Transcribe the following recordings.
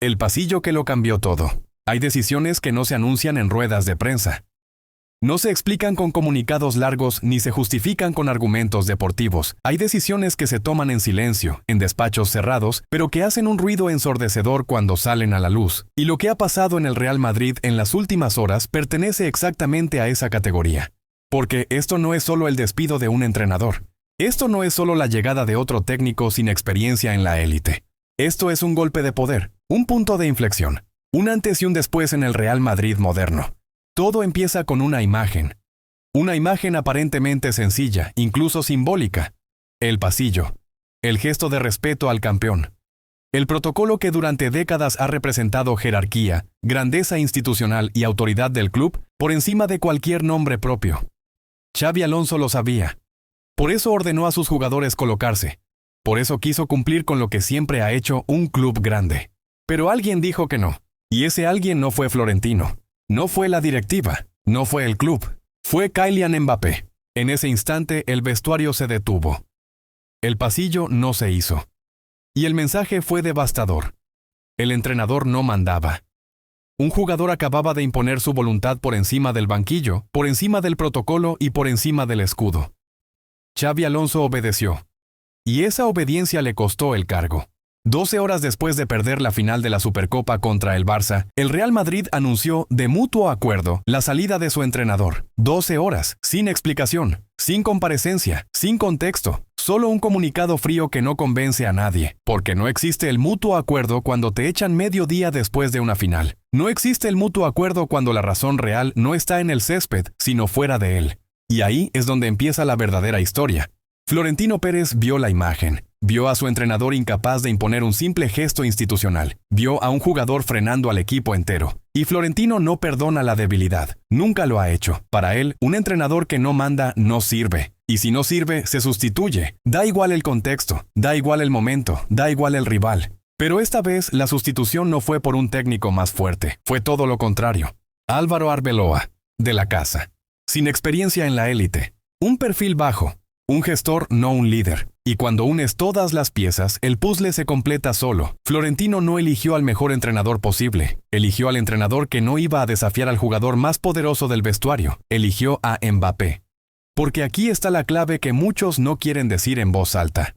El pasillo que lo cambió todo. Hay decisiones que no se anuncian en ruedas de prensa. No se explican con comunicados largos ni se justifican con argumentos deportivos. Hay decisiones que se toman en silencio, en despachos cerrados, pero que hacen un ruido ensordecedor cuando salen a la luz. Y lo que ha pasado en el Real Madrid en las últimas horas pertenece exactamente a esa categoría. Porque esto no es solo el despido de un entrenador. Esto no es solo la llegada de otro técnico sin experiencia en la élite. Esto es un golpe de poder, un punto de inflexión, un antes y un después en el Real Madrid moderno. Todo empieza con una imagen. Una imagen aparentemente sencilla, incluso simbólica. El pasillo. El gesto de respeto al campeón. El protocolo que durante décadas ha representado jerarquía, grandeza institucional y autoridad del club por encima de cualquier nombre propio. Xabi Alonso lo sabía. Por eso ordenó a sus jugadores colocarse. Por eso quiso cumplir con lo que siempre ha hecho un club grande. Pero alguien dijo que no. Y ese alguien no fue Florentino. No fue la directiva, no fue el club, fue Kylian Mbappé. En ese instante el vestuario se detuvo. El pasillo no se hizo. Y el mensaje fue devastador. El entrenador no mandaba. Un jugador acababa de imponer su voluntad por encima del banquillo, por encima del protocolo y por encima del escudo. Xabi Alonso obedeció. Y esa obediencia le costó el cargo. 12 horas después de perder la final de la Supercopa contra el Barça, el Real Madrid anunció de mutuo acuerdo la salida de su entrenador. 12 horas, sin explicación, sin comparecencia, sin contexto, solo un comunicado frío que no convence a nadie, porque no existe el mutuo acuerdo cuando te echan medio día después de una final. No existe el mutuo acuerdo cuando la razón real no está en el césped, sino fuera de él. Y ahí es donde empieza la verdadera historia. Florentino Pérez vio la imagen. Vio a su entrenador incapaz de imponer un simple gesto institucional. Vio a un jugador frenando al equipo entero. Y Florentino no perdona la debilidad. Nunca lo ha hecho. Para él, un entrenador que no manda no sirve. Y si no sirve, se sustituye. Da igual el contexto, da igual el momento, da igual el rival. Pero esta vez la sustitución no fue por un técnico más fuerte. Fue todo lo contrario. Álvaro Arbeloa, de la casa. Sin experiencia en la élite. Un perfil bajo. Un gestor, no un líder. Y cuando unes todas las piezas, el puzzle se completa solo. Florentino no eligió al mejor entrenador posible. Eligió al entrenador que no iba a desafiar al jugador más poderoso del vestuario. Eligió a Mbappé. Porque aquí está la clave que muchos no quieren decir en voz alta.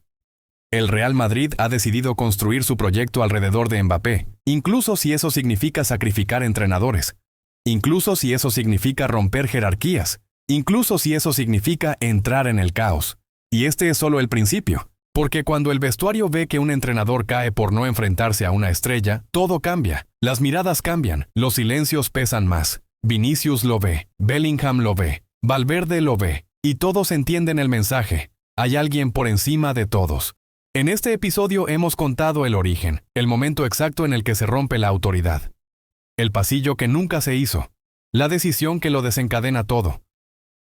El Real Madrid ha decidido construir su proyecto alrededor de Mbappé, incluso si eso significa sacrificar entrenadores. Incluso si eso significa romper jerarquías. Incluso si eso significa entrar en el caos. Y este es solo el principio, porque cuando el vestuario ve que un entrenador cae por no enfrentarse a una estrella, todo cambia. Las miradas cambian, los silencios pesan más. Vinicius lo ve, Bellingham lo ve, Valverde lo ve, y todos entienden el mensaje. Hay alguien por encima de todos. En este episodio hemos contado el origen, el momento exacto en el que se rompe la autoridad. El pasillo que nunca se hizo. La decisión que lo desencadena todo.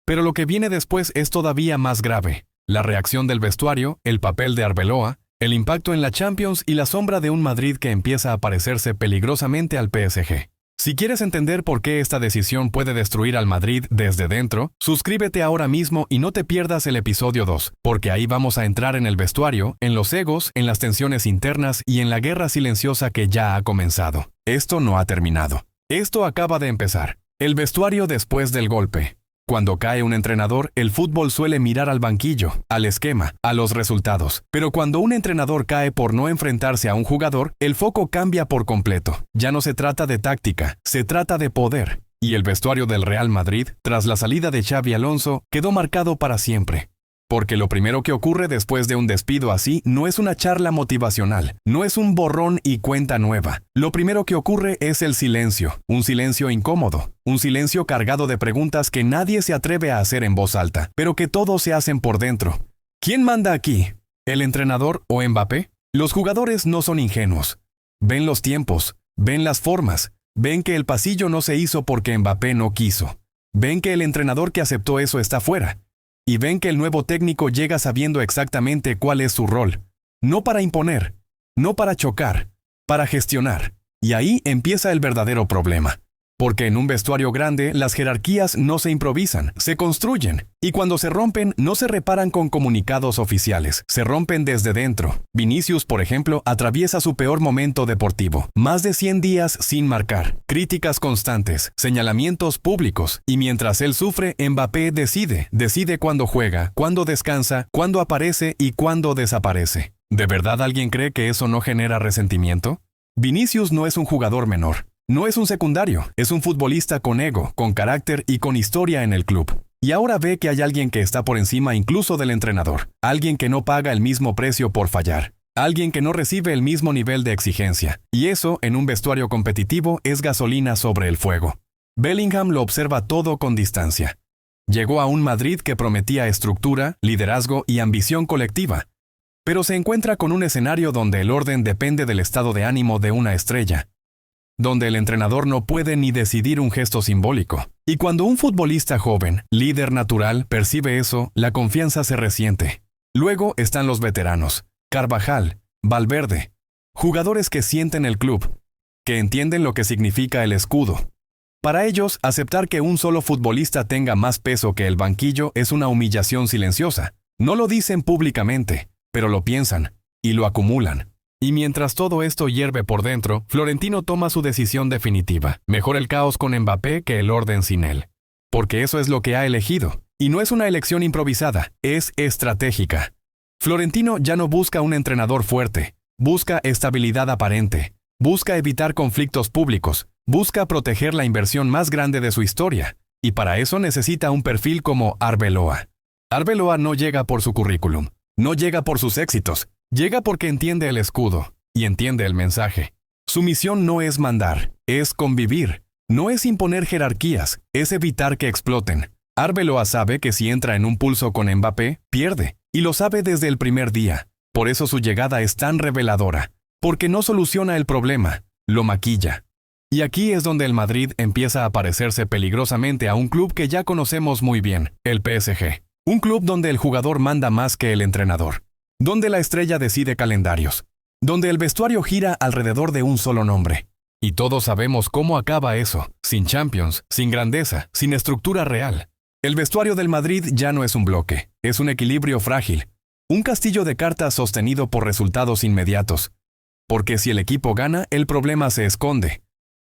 Pero lo que viene después es todavía más grave. La reacción del vestuario, el papel de Arbeloa, el impacto en la Champions y la sombra de un Madrid que empieza a parecerse peligrosamente al PSG. Si quieres entender por qué esta decisión puede destruir al Madrid desde dentro, suscríbete ahora mismo y no te pierdas el episodio 2, porque ahí vamos a entrar en el vestuario, en los egos, en las tensiones internas y en la guerra silenciosa que ya ha comenzado. Esto no ha terminado. Esto acaba de empezar. El vestuario después del golpe. Cuando cae un entrenador, el fútbol suele mirar al banquillo, al esquema, a los resultados. Pero cuando un entrenador cae por no enfrentarse a un jugador, el foco cambia por completo. Ya no se trata de táctica, se trata de poder. Y el vestuario del Real Madrid, tras la salida de Xabi Alonso, quedó marcado para siempre. Porque lo primero que ocurre después de un despido así no es una charla motivacional, no es un borrón y cuenta nueva. Lo primero que ocurre es el silencio, un silencio incómodo, un silencio cargado de preguntas que nadie se atreve a hacer en voz alta, pero que todos se hacen por dentro. ¿Quién manda aquí? ¿El entrenador o Mbappé? Los jugadores no son ingenuos. Ven los tiempos, ven las formas, ven que el pasillo no se hizo porque Mbappé no quiso. Ven que el entrenador que aceptó eso está fuera. Y ven que el nuevo técnico llega sabiendo exactamente cuál es su rol. No para imponer, no para chocar, para gestionar. Y ahí empieza el verdadero problema. Porque en un vestuario grande las jerarquías no se improvisan, se construyen. Y cuando se rompen, no se reparan con comunicados oficiales, se rompen desde dentro. Vinicius, por ejemplo, atraviesa su peor momento deportivo. Más de 100 días sin marcar, críticas constantes, señalamientos públicos. Y mientras él sufre, Mbappé decide cuándo juega, cuándo descansa, cuándo aparece y cuándo desaparece. ¿De verdad alguien cree que eso no genera resentimiento? Vinicius no es un jugador menor. No es un secundario, es un futbolista con ego, con carácter y con historia en el club. Y ahora ve que hay alguien que está por encima incluso del entrenador, alguien que no paga el mismo precio por fallar, alguien que no recibe el mismo nivel de exigencia. Y eso, en un vestuario competitivo, es gasolina sobre el fuego. Bellingham lo observa todo con distancia. Llegó a un Madrid que prometía estructura, liderazgo y ambición colectiva, pero se encuentra con un escenario donde el orden depende del estado de ánimo de una estrella, donde el entrenador no puede ni decidir un gesto simbólico. Y cuando un futbolista joven, líder natural, percibe eso, la confianza se resiente. Luego están los veteranos, Carvajal, Valverde, jugadores que sienten el club, que entienden lo que significa el escudo. Para ellos, aceptar que un solo futbolista tenga más peso que el banquillo es una humillación silenciosa. No lo dicen públicamente, pero lo piensan, y lo acumulan. Y mientras todo esto hierve por dentro, Florentino toma su decisión definitiva. Mejor el caos con Mbappé que el orden sin él. Porque eso es lo que ha elegido. Y no es una elección improvisada, es estratégica. Florentino ya no busca un entrenador fuerte, busca estabilidad aparente, busca evitar conflictos públicos, busca proteger la inversión más grande de su historia. Y para eso necesita un perfil como Arbeloa. Arbeloa no llega por su currículum, no llega por sus éxitos, llega porque entiende el escudo y entiende el mensaje. Su misión no es mandar, es convivir. No es imponer jerarquías, es evitar que exploten. Arbeloa sabe que si entra en un pulso con Mbappé, pierde, y lo sabe desde el primer día. Por eso su llegada es tan reveladora, porque no soluciona el problema, lo maquilla. Y aquí es donde el Madrid empieza a parecerse peligrosamente a un club que ya conocemos muy bien, el PSG. Un club donde el jugador manda más que el entrenador, donde la estrella decide calendarios, donde el vestuario gira alrededor de un solo nombre. Y todos sabemos cómo acaba eso, sin Champions, sin grandeza, sin estructura real. El vestuario del Madrid ya no es un bloque, es un equilibrio frágil, un castillo de cartas sostenido por resultados inmediatos. Porque si el equipo gana, el problema se esconde.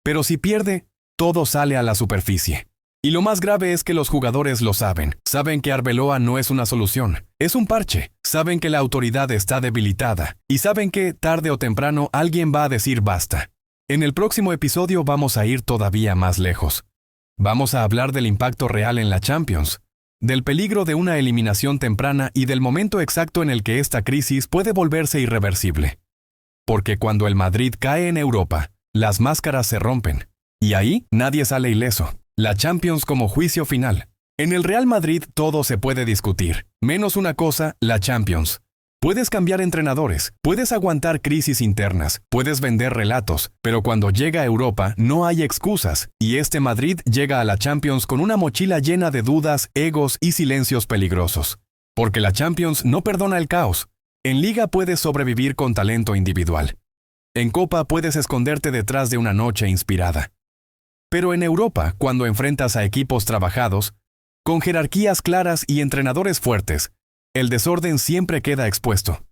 Pero si pierde, todo sale a la superficie. Y lo más grave es que los jugadores lo saben. Saben que Arbeloa no es una solución, es un parche. Saben que la autoridad está debilitada. Y saben que, tarde o temprano, alguien va a decir basta. En el próximo episodio vamos a ir todavía más lejos. Vamos a hablar del impacto real en la Champions, del peligro de una eliminación temprana y del momento exacto en el que esta crisis puede volverse irreversible. Porque cuando el Madrid cae en Europa, las máscaras se rompen. Y ahí nadie sale ileso. La Champions como juicio final. En el Real Madrid todo se puede discutir, menos una cosa, la Champions. Puedes cambiar entrenadores, puedes aguantar crisis internas, puedes vender relatos, pero cuando llega a Europa no hay excusas, y este Madrid llega a la Champions con una mochila llena de dudas, egos y silencios peligrosos. Porque la Champions no perdona el caos. En Liga puedes sobrevivir con talento individual. En Copa puedes esconderte detrás de una noche inspirada. Pero en Europa, cuando enfrentas a equipos trabajados, con jerarquías claras y entrenadores fuertes, el desorden siempre queda expuesto.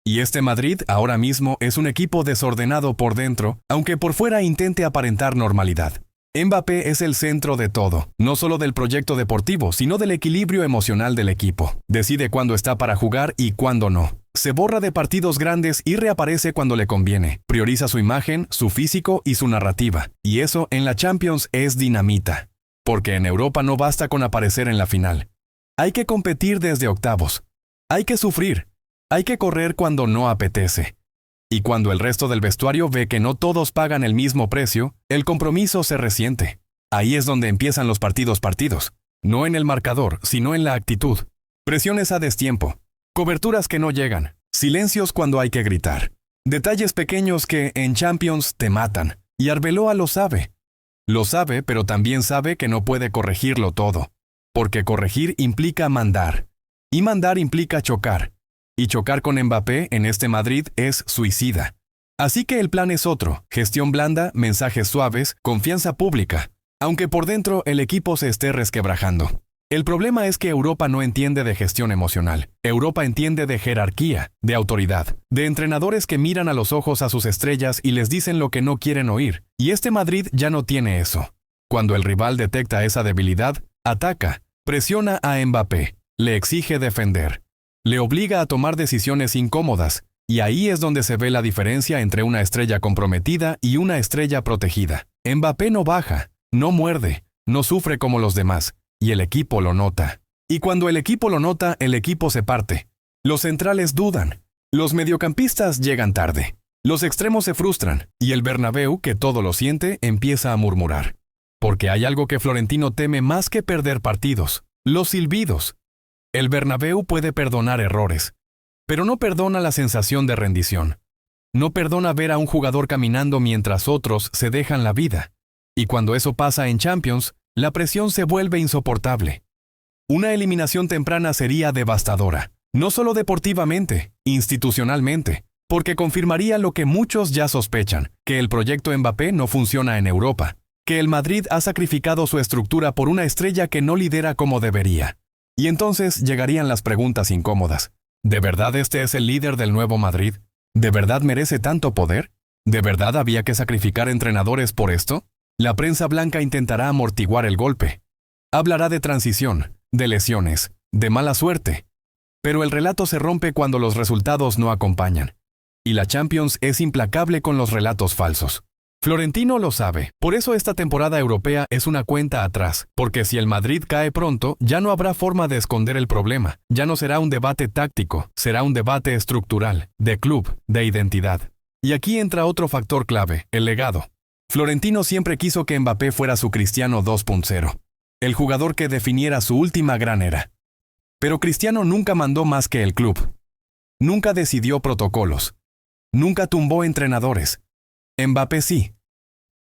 Y este Madrid ahora mismo es un equipo desordenado por dentro, aunque por fuera intente aparentar normalidad. Mbappé es el centro de todo, no solo del proyecto deportivo, sino del equilibrio emocional del equipo. Decide cuándo está para jugar y cuándo no. Se borra de partidos grandes y reaparece cuando le conviene. Prioriza su imagen, su físico y su narrativa. Y eso en la Champions es dinamita. Porque en Europa no basta con aparecer en la final. Hay que competir desde octavos. Hay que sufrir. Hay que correr cuando no apetece. Y cuando el resto del vestuario ve que no todos pagan el mismo precio, el compromiso se resiente. Ahí es donde empiezan los partidos. No en el marcador, sino en la actitud. Presiones a destiempo. Coberturas que no llegan. Silencios cuando hay que gritar. Detalles pequeños que, en Champions, te matan. Y Arbeloa lo sabe. Lo sabe, pero también sabe que no puede corregirlo todo. Porque corregir implica mandar. Y mandar implica chocar. Y chocar con Mbappé en este Madrid es suicida. Así que el plan es otro: gestión blanda, mensajes suaves, confianza pública, aunque por dentro el equipo se esté resquebrajando. El problema es que Europa no entiende de gestión emocional. Europa entiende de jerarquía, de autoridad, de entrenadores que miran a los ojos a sus estrellas y les dicen lo que no quieren oír. Y este Madrid ya no tiene eso. Cuando el rival detecta esa debilidad, ataca, presiona a Mbappé, le exige defender, le obliga a tomar decisiones incómodas, y ahí es donde se ve la diferencia entre una estrella comprometida y una estrella protegida. Mbappé no baja, no muerde, no sufre como los demás, y el equipo lo nota. Y cuando el equipo lo nota, el equipo se parte. Los centrales dudan, los mediocampistas llegan tarde, los extremos se frustran, y el Bernabéu, que todo lo siente, empieza a murmurar. Porque hay algo que Florentino teme más que perder partidos: los silbidos. El Bernabéu puede perdonar errores, pero no perdona la sensación de rendición. No perdona ver a un jugador caminando mientras otros se dejan la vida. Y cuando eso pasa en Champions, la presión se vuelve insoportable. Una eliminación temprana sería devastadora, no solo deportivamente, institucionalmente, porque confirmaría lo que muchos ya sospechan: que el proyecto Mbappé no funciona en Europa, que el Madrid ha sacrificado su estructura por una estrella que no lidera como debería. Y entonces llegarían las preguntas incómodas. ¿De verdad este es el líder del nuevo Madrid? ¿De verdad merece tanto poder? ¿De verdad había que sacrificar entrenadores por esto? La prensa blanca intentará amortiguar el golpe. Hablará de transición, de lesiones, de mala suerte. Pero el relato se rompe cuando los resultados no acompañan. Y la Champions es implacable con los relatos falsos. Florentino lo sabe, por eso esta temporada europea es una cuenta atrás, porque si el Madrid cae pronto, ya no habrá forma de esconder el problema, ya no será un debate táctico, será un debate estructural, de club, de identidad. Y aquí entra otro factor clave: el legado. Florentino siempre quiso que Mbappé fuera su Cristiano 2.0, el jugador que definiera su última gran era. Pero Cristiano nunca mandó más que el club. Nunca decidió protocolos. Nunca tumbó entrenadores. Mbappé sí.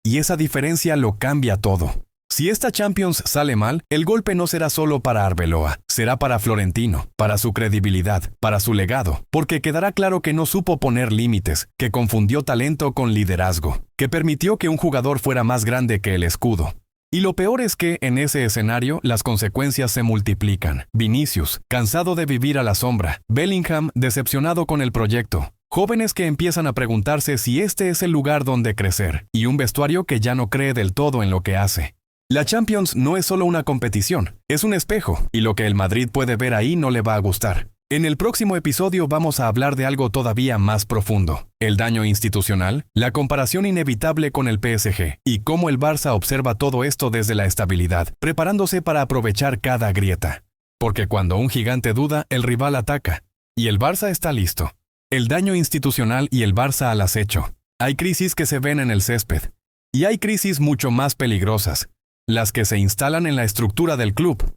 Y esa diferencia lo cambia todo. Si esta Champions sale mal, el golpe no será solo para Arbeloa, será para Florentino, para su credibilidad, para su legado, porque quedará claro que no supo poner límites, que confundió talento con liderazgo, que permitió que un jugador fuera más grande que el escudo. Y lo peor es que, en ese escenario, las consecuencias se multiplican. Vinicius, cansado de vivir a la sombra; Bellingham, decepcionado con el proyecto; jóvenes que empiezan a preguntarse si este es el lugar donde crecer; y un vestuario que ya no cree del todo en lo que hace. La Champions no es solo una competición, es un espejo, y lo que el Madrid puede ver ahí no le va a gustar. En el próximo episodio vamos a hablar de algo todavía más profundo: el daño institucional, la comparación inevitable con el PSG, y cómo el Barça observa todo esto desde la estabilidad, preparándose para aprovechar cada grieta. Porque cuando un gigante duda, el rival ataca, y el Barça está listo. El daño institucional y el Barça al acecho. Hay crisis que se ven en el césped, y hay crisis mucho más peligrosas, las que se instalan en la estructura del club.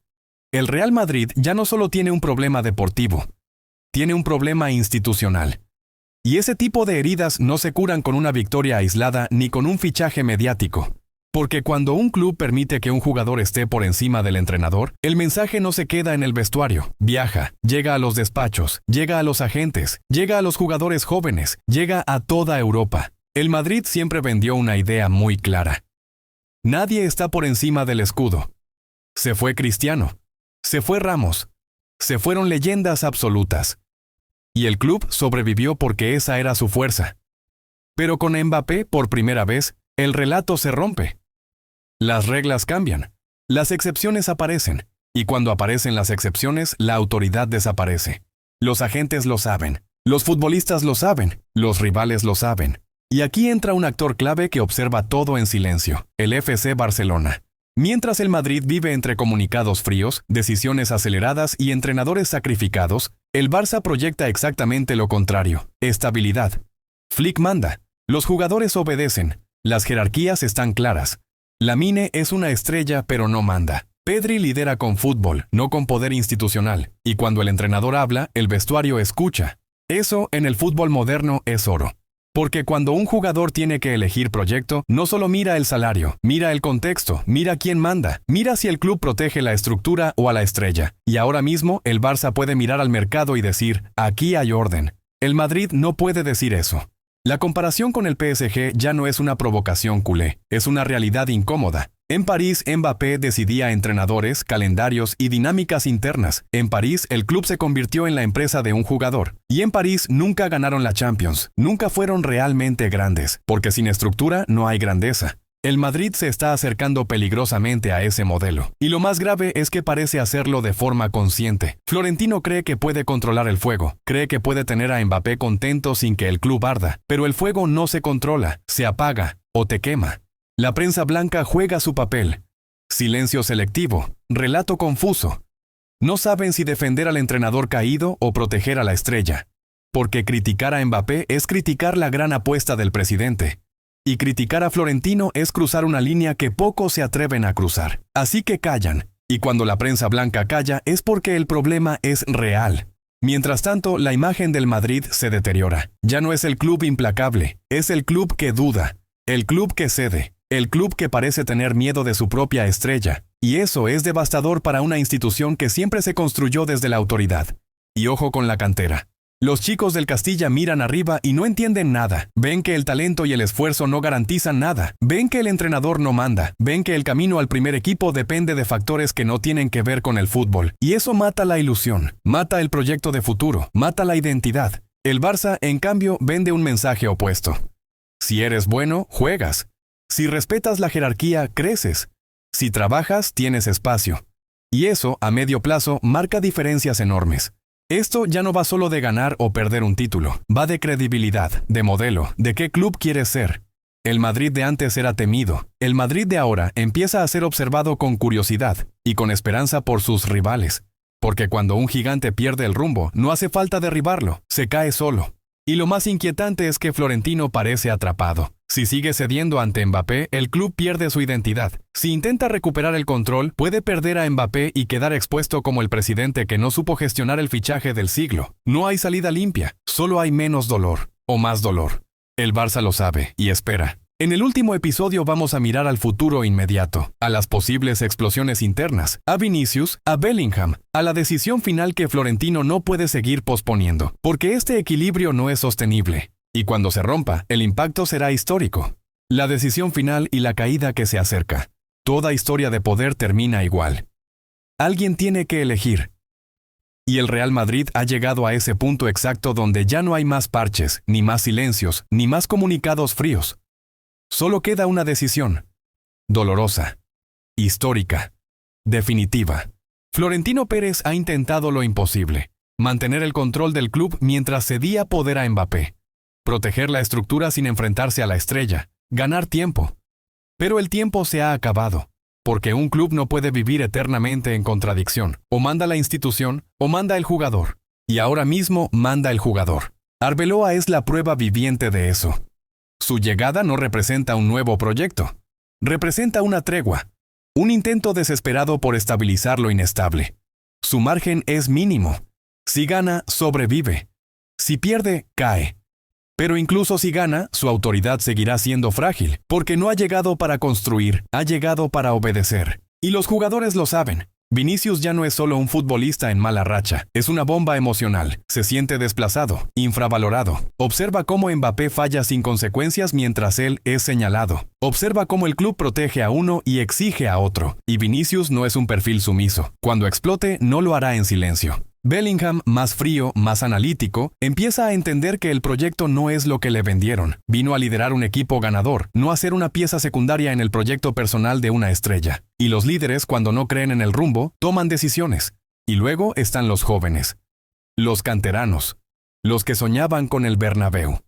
El Real Madrid ya no solo tiene un problema deportivo, tiene un problema institucional. Y ese tipo de heridas no se curan con una victoria aislada ni con un fichaje mediático. Porque cuando un club permite que un jugador esté por encima del entrenador, el mensaje no se queda en el vestuario, viaja, llega a los despachos, llega a los agentes, llega a los jugadores jóvenes, llega a toda Europa. El Madrid siempre vendió una idea muy clara. Nadie está por encima del escudo. Se fue Cristiano. Se fue Ramos. Se fueron leyendas absolutas. Y el club sobrevivió porque esa era su fuerza. Pero con Mbappé, por primera vez, el relato se rompe. Las reglas cambian. Las excepciones aparecen. Y cuando aparecen las excepciones, la autoridad desaparece. Los agentes lo saben. Los futbolistas lo saben. Los rivales lo saben. Y aquí entra un actor clave que observa todo en silencio: el FC Barcelona. Mientras el Madrid vive entre comunicados fríos, decisiones aceleradas y entrenadores sacrificados, el Barça proyecta exactamente lo contrario: estabilidad. Flick manda. Los jugadores obedecen. Las jerarquías están claras. Lamine es una estrella pero no manda. Pedri lidera con fútbol, no con poder institucional. Y cuando el entrenador habla, el vestuario escucha. Eso, en el fútbol moderno, es oro. Porque cuando un jugador tiene que elegir proyecto, no solo mira el salario, mira el contexto, mira quién manda, mira si el club protege la estructura o a la estrella. Y ahora mismo, el Barça puede mirar al mercado y decir: aquí hay orden. El Madrid no puede decir eso. La comparación con el PSG ya no es una provocación culé, es una realidad incómoda. En París, Mbappé decidía entrenadores, calendarios y dinámicas internas. En París, el club se convirtió en la empresa de un jugador. Y en París nunca ganaron la Champions, nunca fueron realmente grandes, porque sin estructura no hay grandeza. El Madrid se está acercando peligrosamente a ese modelo. Y lo más grave es que parece hacerlo de forma consciente. Florentino cree que puede controlar el fuego, cree que puede tener a Mbappé contento sin que el club arda, pero el fuego no se controla, se apaga o te quema. La prensa blanca juega su papel. Silencio selectivo, relato confuso. No saben si defender al entrenador caído o proteger a la estrella. Porque criticar a Mbappé es criticar la gran apuesta del presidente. Y criticar a Florentino es cruzar una línea que pocos se atreven a cruzar. Así que callan. Y cuando la prensa blanca calla es porque el problema es real. Mientras tanto, la imagen del Madrid se deteriora. Ya no es el club implacable, es el club que duda, el club que cede. El club que parece tener miedo de su propia estrella, y eso es devastador para una institución que siempre se construyó desde la autoridad. Y ojo con la cantera. Los chicos del Castilla miran arriba y no entienden nada. Ven que el talento y el esfuerzo no garantizan nada. Ven que el entrenador no manda. Ven que el camino al primer equipo depende de factores que no tienen que ver con el fútbol. Y eso mata la ilusión, mata el proyecto de futuro, mata la identidad. El Barça, en cambio, vende un mensaje opuesto. Si eres bueno, juegas. Si respetas la jerarquía, creces. Si trabajas, tienes espacio. Y eso, a medio plazo, marca diferencias enormes. Esto ya no va solo de ganar o perder un título. Va de credibilidad, de modelo, de qué club quieres ser. El Madrid de antes era temido. El Madrid de ahora empieza a ser observado con curiosidad y con esperanza por sus rivales. Porque cuando un gigante pierde el rumbo, no hace falta derribarlo, se cae solo. Y lo más inquietante es que Florentino parece atrapado. Si sigue cediendo ante Mbappé, el club pierde su identidad. Si intenta recuperar el control, puede perder a Mbappé y quedar expuesto como el presidente que no supo gestionar el fichaje del siglo. No hay salida limpia, solo hay menos dolor, o más dolor. El Barça lo sabe y espera. En el último episodio vamos a mirar al futuro inmediato, a las posibles explosiones internas, a Vinicius, a Bellingham, a la decisión final que Florentino no puede seguir posponiendo, porque este equilibrio no es sostenible. Y cuando se rompa, el impacto será histórico. La decisión final y la caída que se acerca. Toda historia de poder termina igual. Alguien tiene que elegir. Y el Real Madrid ha llegado a ese punto exacto donde ya no hay más parches, ni más silencios, ni más comunicados fríos. Solo queda una decisión. Dolorosa. Histórica. Definitiva. Florentino Pérez ha intentado lo imposible. Mantener el control del club mientras cedía poder a Mbappé. Proteger la estructura sin enfrentarse a la estrella. Ganar tiempo. Pero el tiempo se ha acabado. Porque un club no puede vivir eternamente en contradicción. O manda la institución, o manda el jugador. Y ahora mismo manda el jugador. Arbeloa es la prueba viviente de eso. Su llegada no representa un nuevo proyecto. Representa una tregua. Un intento desesperado por estabilizar lo inestable. Su margen es mínimo. Si gana, sobrevive. Si pierde, cae. Pero incluso si gana, su autoridad seguirá siendo frágil, porque no ha llegado para construir, ha llegado para obedecer. Y los jugadores lo saben. Vinicius ya no es solo un futbolista en mala racha, es una bomba emocional. Se siente desplazado, infravalorado. Observa cómo Mbappé falla sin consecuencias mientras él es señalado. Observa cómo el club protege a uno y exige a otro. Y Vinicius no es un perfil sumiso. Cuando explote, no lo hará en silencio. Bellingham, más frío, más analítico, empieza a entender que el proyecto no es lo que le vendieron. Vino a liderar un equipo ganador, no a ser una pieza secundaria en el proyecto personal de una estrella. Y los líderes, cuando no creen en el rumbo, toman decisiones. Y luego están los jóvenes. Los canteranos. Los que soñaban con el Bernabéu.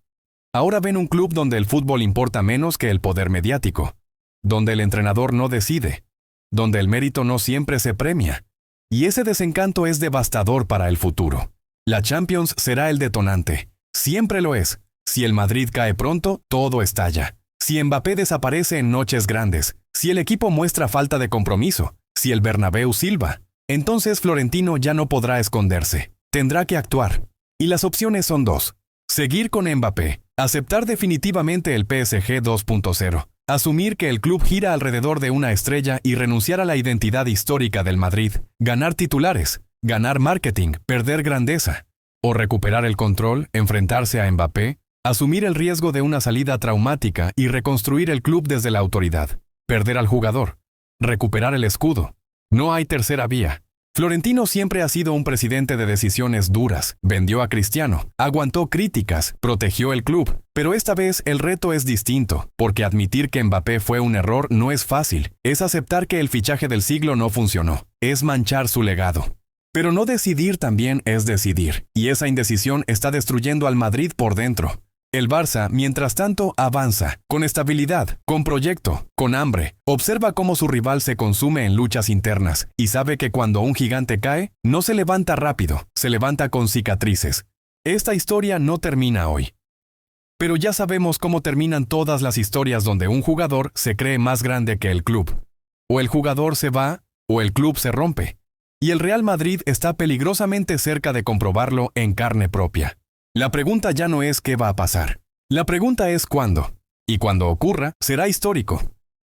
Ahora ven un club donde el fútbol importa menos que el poder mediático. Donde el entrenador no decide. Donde el mérito no siempre se premia. Y ese desencanto es devastador para el futuro. La Champions será el detonante. Siempre lo es. Si el Madrid cae pronto, todo estalla. Si Mbappé desaparece en noches grandes, si el equipo muestra falta de compromiso, si el Bernabéu silba, entonces Florentino ya no podrá esconderse. Tendrá que actuar. Y las opciones son dos. Seguir con Mbappé, aceptar definitivamente el PSG 2.0. Asumir que el club gira alrededor de una estrella y renunciar a la identidad histórica del Madrid, ganar titulares, ganar marketing, perder grandeza, o recuperar el control, enfrentarse a Mbappé, Asumir el riesgo de una salida traumática y reconstruir el club desde la autoridad. Perder al jugador. Recuperar el escudo. No hay tercera vía. Florentino siempre ha sido un presidente de decisiones duras. Vendió a Cristiano, aguantó críticas, protegió el club. Pero esta vez el reto es distinto, porque admitir que Mbappé fue un error no es fácil. Es aceptar que el fichaje del siglo no funcionó. Es manchar su legado. Pero no decidir también es decidir. Y esa indecisión está destruyendo al Madrid por dentro. El Barça, mientras tanto, avanza, con estabilidad, con proyecto, con hambre. Observa cómo su rival se consume en luchas internas y sabe que cuando un gigante cae, no se levanta rápido, se levanta con cicatrices. Esta historia no termina hoy. Pero ya sabemos cómo terminan todas las historias donde un jugador se cree más grande que el club. O el jugador se va, o el club se rompe. Y el Real Madrid está peligrosamente cerca de comprobarlo en carne propia. La pregunta ya no es qué va a pasar. La pregunta es cuándo. Y cuando ocurra, será histórico.